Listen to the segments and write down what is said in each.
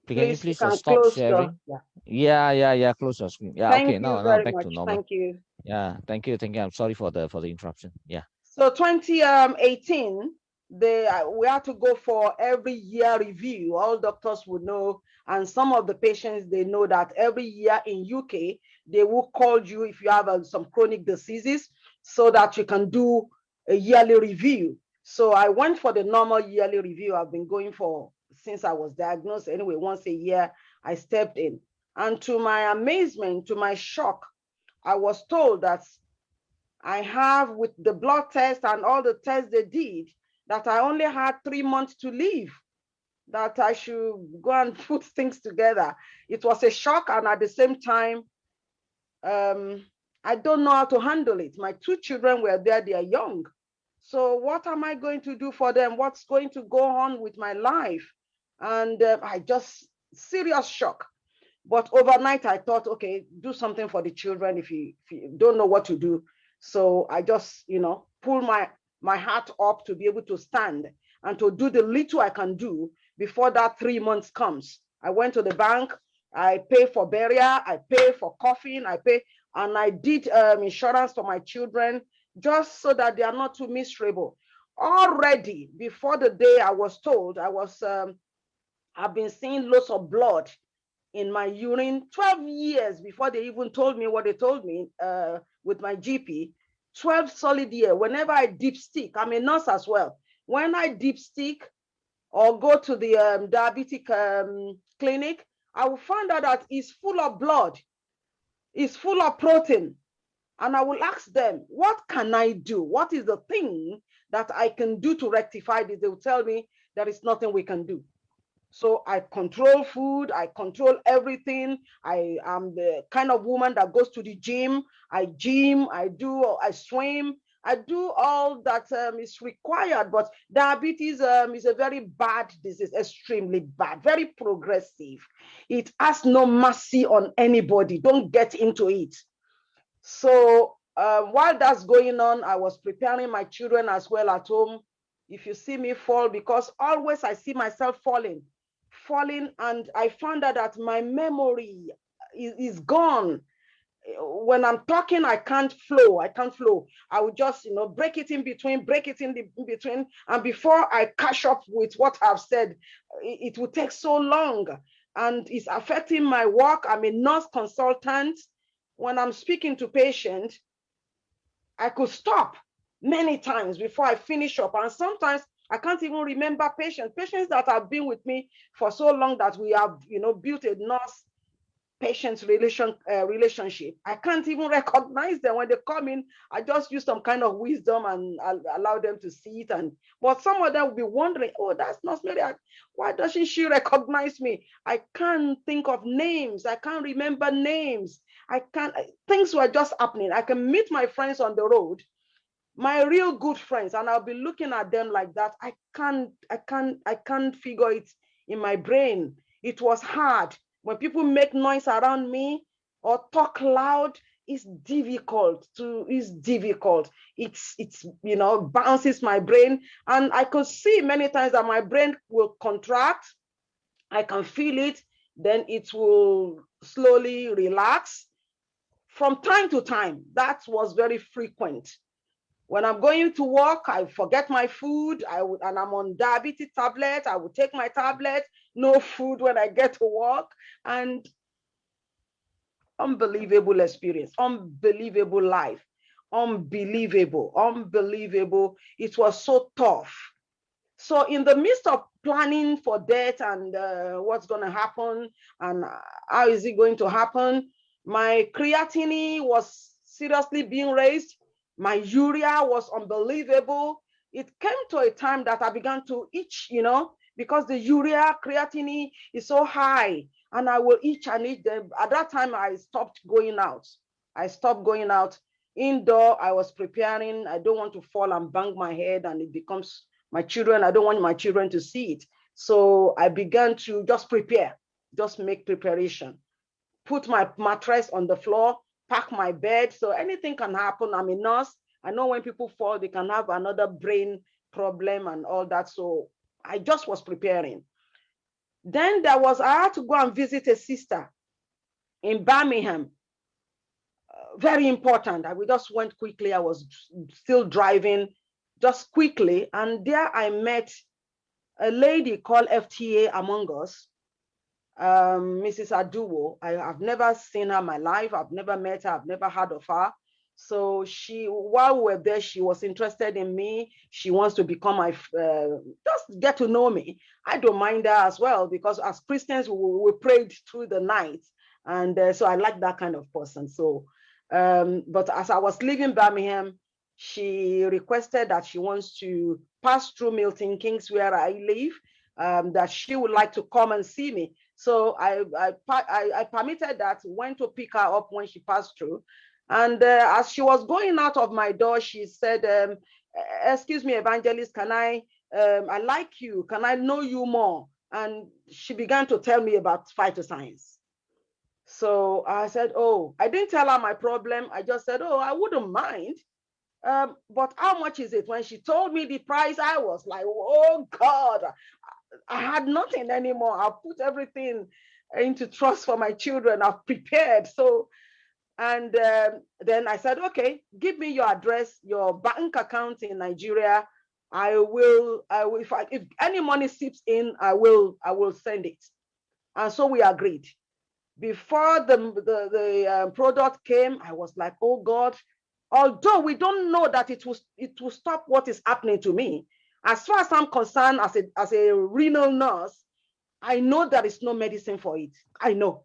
Can you Please, you please can stop close your, sharing? yeah. Yeah. Close your screen. Yeah. Thank Okay. you Now very back to much. normal. Thank you. Yeah. Thank you. I'm sorry for the interruption. Yeah. So 2018, we had to go for every year review. All doctors would know, and some of the patients, they know that every year in UK, they will call you if you have some chronic diseases so that you can do a yearly review. So I went for the normal yearly review. I've been going for since I was diagnosed. Anyway, once a year, I stepped in. And to my amazement, to my shock, I was told that I have, with the blood test and all the tests they did, that I only had 3 months to live, that I should go and put things together. It was a shock, and at the same time, I don't know how to handle it. My two children were there, they are young. So what am I going to do for them? What's going to go on with my life? And I just, serious shock. But overnight, I thought, okay, do something for the children if you don't know what to do. So I just, pull my heart up to be able to stand and to do the little I can do before that 3 months comes. I went to the bank, I pay for burial, I pay for coffin, and I did insurance for my children just so that they are not too miserable. Already before the day I was told, I've been seeing lots of blood in my urine 12 years before they even told me what they told me with my GP. 12 solid years. Whenever I dip stick, I'm a nurse as well. When I dip stick or go to the diabetic clinic, I will find out that it's full of blood, it's full of protein. And I will ask them, what can I do? What is the thing that I can do to rectify this? They will tell me there is nothing we can do. So I control food, I control everything. I am the kind of woman that goes to the gym. I gym, I swim, I do all that is required. But diabetes is a very bad disease, extremely bad, very progressive. It has no mercy on anybody. Don't get into it. So while that's going on, I was preparing my children as well at home. If you see me fall, because always I see myself falling, and I found out that my memory is gone. When I'm talking, I can't flow. I would just, break it in between, and before I catch up with what I've said, it will take so long, and it's affecting my work. I'm a nurse consultant. When I'm speaking to patients, I could stop many times before I finish up. And sometimes I can't even remember patients that have been with me for so long that we have, built a nurse patient relationship. I can't even recognize them when they come in. I just use some kind of wisdom and I'll allow them to see it. But some of them will be wondering, oh, that's not Mary. Why doesn't she recognize me? I can't think of names. I can't remember names. I can't. Things were just happening. I can meet my friends on the road, my real good friends, and I'll be looking at them like that. I can't figure it in my brain. It was hard. When people make noise around me or talk loud, it's difficult. It's bounces my brain. And I could see many times that my brain will contract. I can feel it, then it will slowly relax. From time to time, that was very frequent. When I'm going to work, I forget my food. And I'm on diabetes tablet. I would take my tablet, no food when I get to work. And unbelievable experience, unbelievable life, unbelievable. It was so tough. So in the midst of planning for death and what's going to happen and how is it going to happen, my creatinine was seriously being raised. My urea was unbelievable. It came to a time that I began to itch, because the urea creatinine is so high, and I will itch and itch. At that time, I stopped going out. Indoor. I was preparing. I don't want to fall and bang my head, and it becomes my children. I don't want my children to see it. So I began to just prepare, just make preparation, put my mattress on the floor, pack my bed. So anything can happen. I'm a nurse. I know when people fall, they can have another brain problem and all that. So I just was preparing. Then I had to go and visit a sister in Birmingham. Very important. We just went quickly. I was still driving, just quickly. And there I met a lady called FTA among us, Mrs. Aduwo. I've never seen her in my life. I've never met her. I've never heard of her. So while we were there, she was interested in me. She wants to become my, just get to know me. I don't mind her as well, because as Christians, we prayed through the night. And so I like that kind of person. So, but as I was leaving Birmingham, she requested that she wants to pass through Milton Keynes, where I live, that she would like to come and see me. So I permitted that, went to pick her up when she passed through. And as she was going out of my door, she said, excuse me, evangelist, I like you. Can I know you more? And she began to tell me about phytoscience. So I said, oh, I didn't tell her my problem. I just said, oh, I wouldn't mind. But how much is it? When she told me the price, I was like, oh God, I had nothing anymore. I put everything into trust for my children. I've prepared. So, and then I said, okay, give me your address, your bank account in Nigeria. I will, if any money seeps in, I will send it. And so we agreed. Before the product came, I was like, oh God, although we don't know that it will stop what is happening to me. As far as I'm concerned, as a renal nurse, I know there is no medicine for it. I know.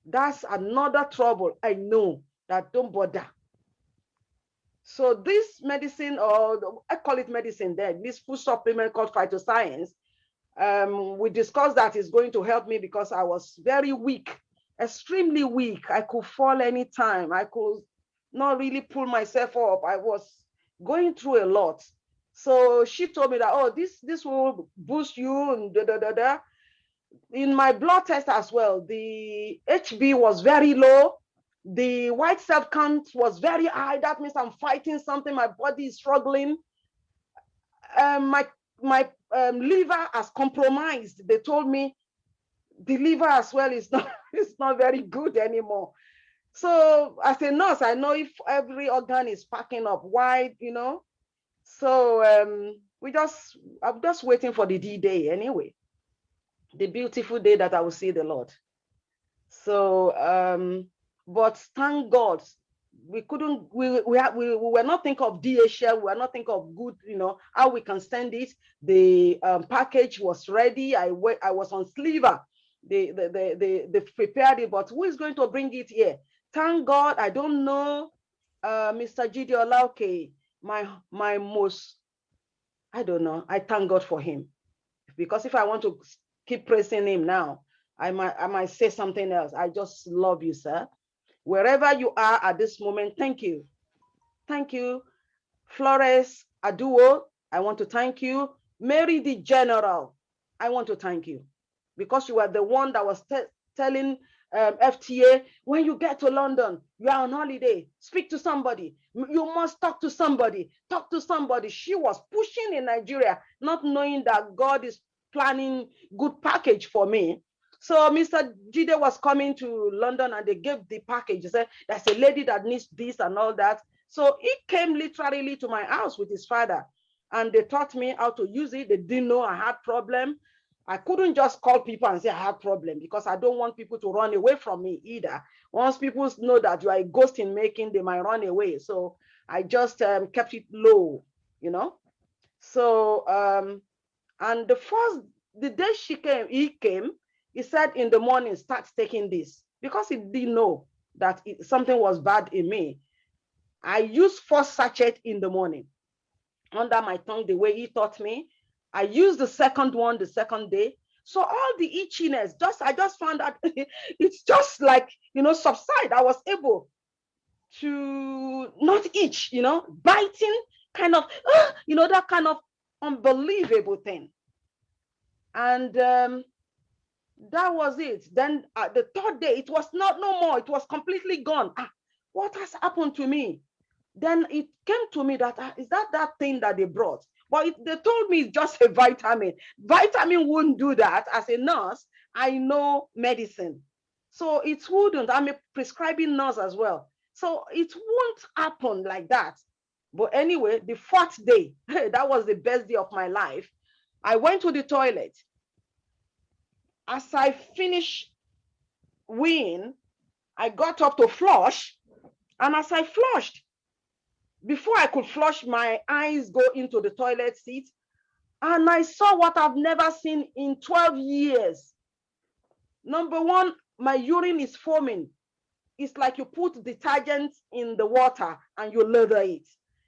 That's another trouble. I know that, don't bother. So this medicine, or I call it medicine there, this food supplement called phytoscience, we discussed that is going to help me because I was very weak, extremely weak. I could fall anytime. I could not really pull myself up. I was going through a lot. So she told me that, oh, this will boost you and da da da da. In my blood test as well, the HB was very low. The white cell count was very high. That means I'm fighting something. My body is struggling. My liver has compromised. They told me the liver as well is not very good anymore. So as a nurse, I know if every organ is packing up, why, you know? So I'm just waiting for the D-Day anyway, the beautiful day that I will see the Lord. So, but thank God, we were not thinking of DHL, we were not thinking of good, you know, how we can send it. The package was ready. I was on Sliver. They prepared it, but who is going to bring it here? Thank God, I don't know, Mr. Jide Olauke, my most, I don't know. I thank God for him, because if I want to keep praising him now, I might say something else. I just love you, sir. Wherever you are at this moment, thank you. Thank you. Flores Aduwo, I want to thank you. Mary the General, I want to thank you, because you are the one that was telling FTA, when you get to London, you are on holiday, speak to somebody. You must talk to somebody. Talk to somebody. She was pushing in Nigeria, not knowing that God is planning good package for me. So Mr. Jide was coming to London and they gave the package. They said, there's a lady that needs this and all that. So he came literally to my house with his father and they taught me how to use it. They didn't know I had problem. I couldn't just call people and say I have problem, because I don't want people to run away from me either. Once people know that you are a ghost in making, they might run away. So I just kept it low, you know. So, and the day he came, he said in the morning, start taking this, because he didn't know that something was bad in me. I used 4 sachets in the morning under my tongue, the way he taught me. I used the second one the second day. So all the itchiness, I just found that it's just like, you know, subside. I was able to not itch, you know, biting, kind of, you know, that kind of unbelievable thing. And that was it. Then the third day, it was no more. It was completely gone. What has happened to me? Then it came to me that is that thing that they brought. But they told me it's just a vitamin. Vitamin wouldn't do that. As a nurse, I know medicine. So it wouldn't. I'm a prescribing nurse as well. So it won't happen like that. But anyway, the fourth day, that was the best day of my life. I went to the toilet. As I finished weeing, I got up to flush. And as I flushed, before I could flush, my eyes go into the toilet seat. And I saw what I've never seen in 12 years. Number one, my urine is foaming. It's like you put detergent in the water and you lather it.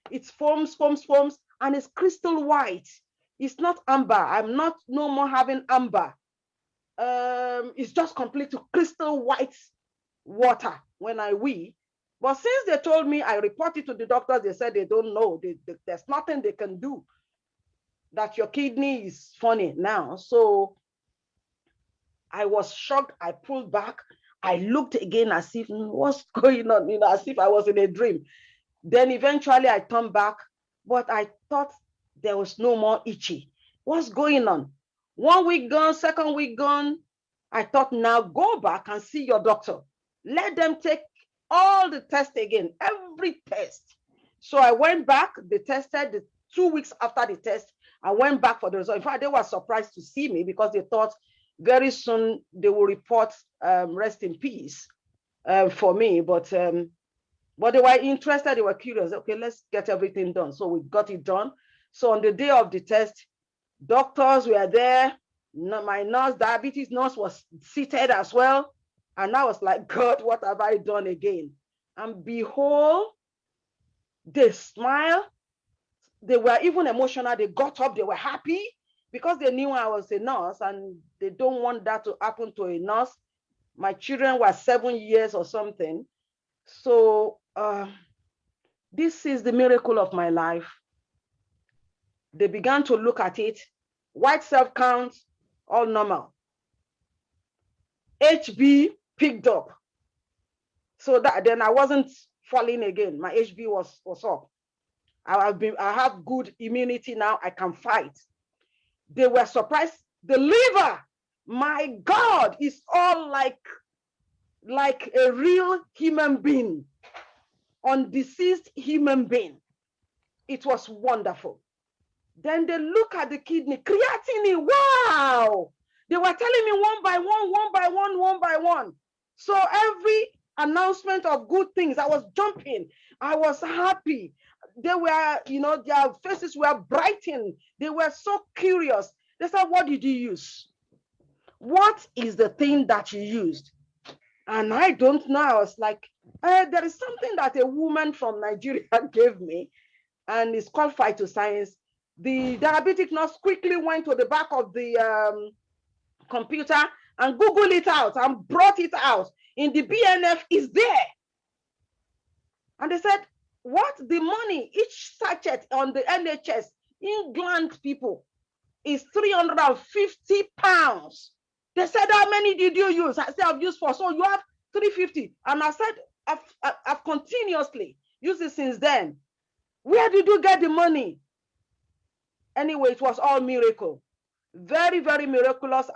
It foams, foams, foams, and it's crystal white. It's not amber. I'm not no more having amber. It's just completely crystal white water when I wee. But since they told me, I reported to the doctors, they said they don't know. There's nothing they can do. That your kidney is funny now. So I was shocked. I pulled back. I looked again as if, what's going on? As if I was in a dream. Then eventually I turned back, but I thought there was no more itchy. What's going on? 1 week gone, second week gone. I thought, now go back and see your doctor. Let them take all the tests again, every test. So I went back, they tested 2 weeks after the test. I went back for the result. In fact, they were surprised to see me because they thought very soon they will report rest in peace for me. But they were interested, they were curious. Okay, let's get everything done. So we got it done. So on the day of the test, doctors were there. My nurse, diabetes nurse, was seated as well. And I was like, God, what have I done again? And behold, they smiled. They were even emotional. They got up, they were happy because they knew I was a nurse and they don't want that to happen to a nurse. My children were 7 years or something. So this is the miracle of my life. They began to look at it. White cell count, all normal. HB picked up. So that then I wasn't falling again. My HB was up. I have good immunity now. I can fight. They were surprised. The liver, my God, is all like a real human being, undeceased human being. It was wonderful. Then they look at the kidney, creatinine, wow. They were telling me one by one, one by one, one by one. So every announcement of good things, I was jumping. I was happy. They were, their faces were brightened. They were so curious. They said, what did you use? What is the thing that you used? And I don't know. I was like, there is something that a woman from Nigeria gave me, and it's called Phytoscience. The diabetic nurse quickly went to the back of the computer and Googled it out and brought it out. In the BNF is there. And they said, what? The money, each sachet on the NHS, England people, is 350 pounds. They said, how many did you use? I said, I've used 4. So you have 350. And I said, I've continuously used it since then. Where did you get the money? Anyway, it was all miracle. Very, very miraculous.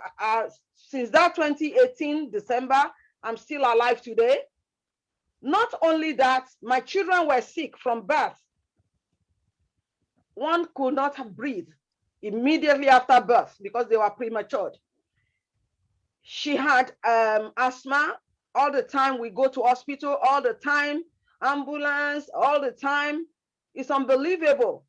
Since that 2018, December, I'm still alive today. Not only that, my children were sick from birth. One could not breathe immediately after birth because they were premature. She had asthma all the time. We go to hospital all the time, ambulance all the time. It's unbelievable.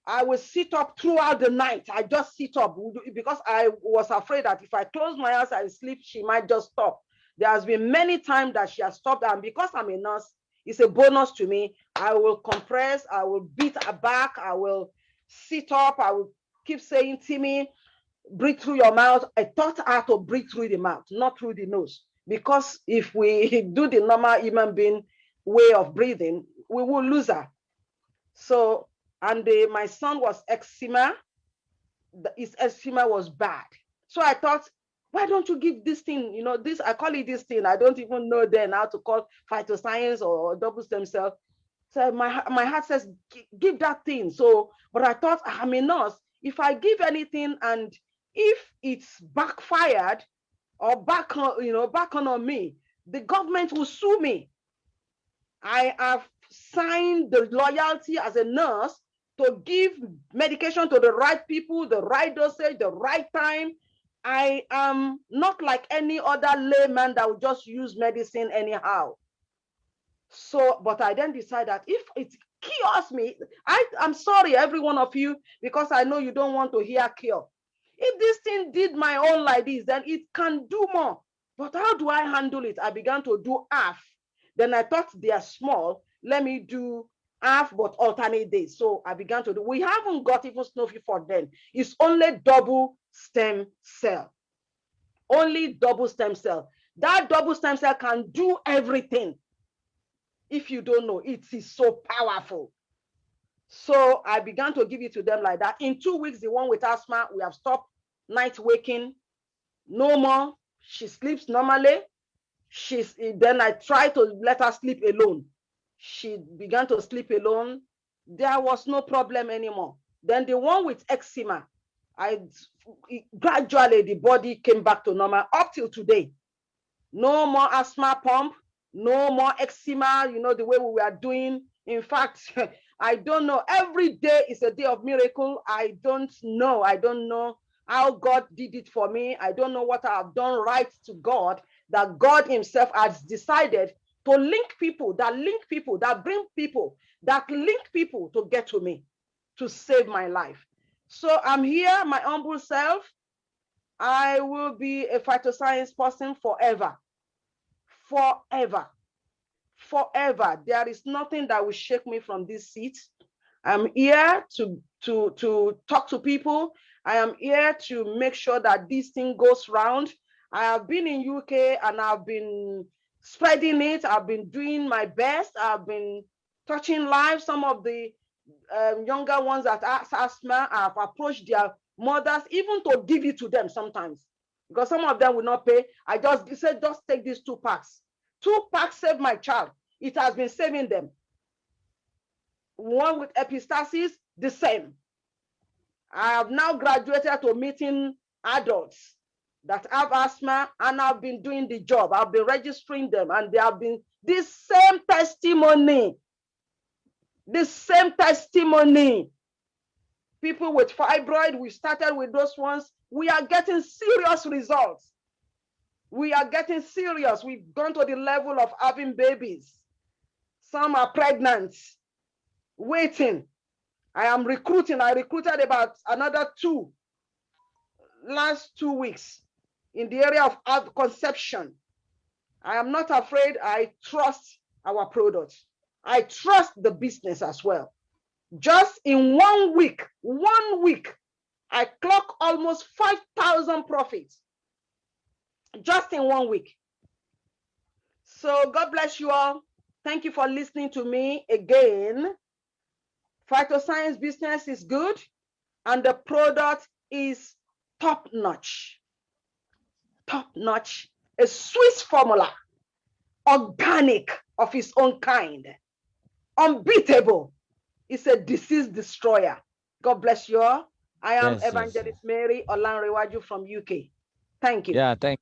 I will sit up throughout the night. I just sit up because I was afraid that if I close my eyes and sleep, she might just stop. There has been many times that she has stopped, and because I'm a nurse, it's a bonus to me. I will compress, I will beat her back, I will sit up, I will keep saying, Timmy, breathe through your mouth. I taught her to breathe through the mouth, not through the nose. Because if we do the normal human being way of breathing, we will lose her. So, and my son was eczema. His eczema was bad. So I thought, why don't you give this thing, I call it this thing. I don't even know then how to call Phytoscience or double stem cell. So my heart says, give that thing. So, but I thought, I'm a nurse. If I give anything and if it's backfired or back on me, the government will sue me. I have signed the loyalty as a nurse to give medication to the right people, the right dosage, the right time. I am not like any other layman that will just use medicine anyhow. So, but I then decided that if it cures me, I'm sorry, every one of you, because I know you don't want to hear cure. If this thing did my own like this, then it can do more. But how do I handle it? I began to do half. Then I thought they are small. Let me do half, but alternate days. So I began to do. We haven't got even Snowy for then. It's only double stem cell. Only double stem cell. That double stem cell can do everything. If you don't know, it is so powerful. So I began to give it to them like that. In 2 weeks, the one with asthma, we have stopped night waking. No more. She sleeps normally. Then I tried to let her sleep alone. She began to sleep alone. There was no problem anymore. Then the one with eczema, gradually the body came back to normal up till today. No more asthma pump, no more eczema, the way we were doing. In fact, I don't know. Every day is a day of miracle. I don't know how God did it for me. I don't know what I have done right to God, that God himself has decided to link people, that bring people, that link people to get to me, to save my life. So I'm here, my humble self. I will be a phytoscience person forever. Forever. Forever. There is nothing that will shake me from this seat. I'm here to talk to people. I am here to make sure that this thing goes round. I have been in UK and I've been spreading it. I've been doing my best. I've been touching lives. Some of the younger ones that have asthma, I've approached their mothers, even to give it to them sometimes, because some of them will not pay. I just said, just take these 2 packs. 2 packs saved my child. It has been saving them. One with epistaxis, the same. I have now graduated to meeting adults that have asthma, and I've been doing the job. I've been registering them, and they have been the same testimony. The same testimony. People with fibroid, we started with those ones. We are getting serious results. We are getting serious. We've gone to the level of having babies. Some are pregnant, waiting. I am recruiting. I recruited about another 2 last 2 weeks in the area of conception. I am not afraid. I trust our products. I trust the business as well. Just in 1 week, I clock almost 5,000 profits. Just in 1 week. So God bless you all. Thank you for listening to me again. Phytoscience business is good and the product is top notch. Top notch. A Swiss formula. Organic of its own kind. Unbeatable. It's a disease destroyer. God bless you all. I am Evangelist Mary Olanrewaju from UK. Thank you. Yeah, thank